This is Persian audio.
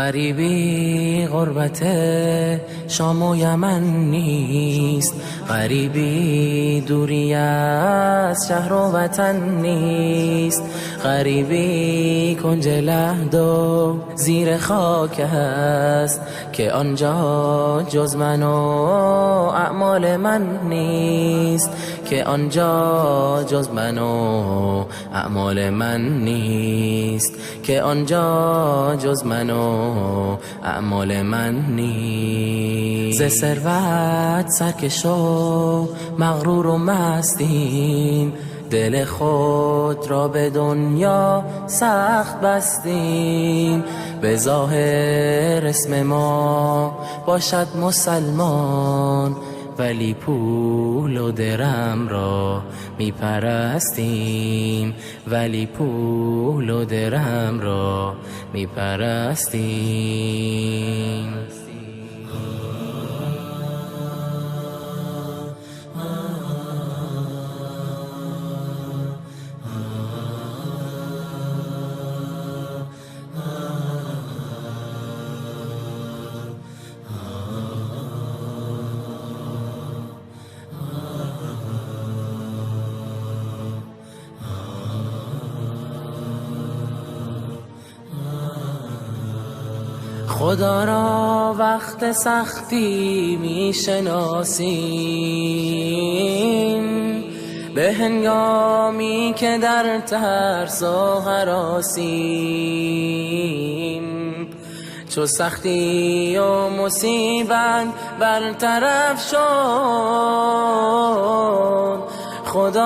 غریبی غربت شام و یمن نیست، غریبی دوری از شهر و وطن نیست، غریبی کنج لحد و زیر خاک است که آنجا جز من و اعمال من نیست، که آنجا جز من و اعمال من نیست، که آنجا جز من و اعمال من نیست. ز ثروت سرکش و مغرور و مستیم، دل خود را به دنیا سخت بستیم، به ظاهر اسم ما باشد مسلمان، ولی پول و درم را می پرستیم، ولی پول و درم را می پرستیم. خدا را وقت سختی می شناسیم، به هنگامی که در ترس و هراسیم، چو سختی و مصیبت برطرف شد، خدا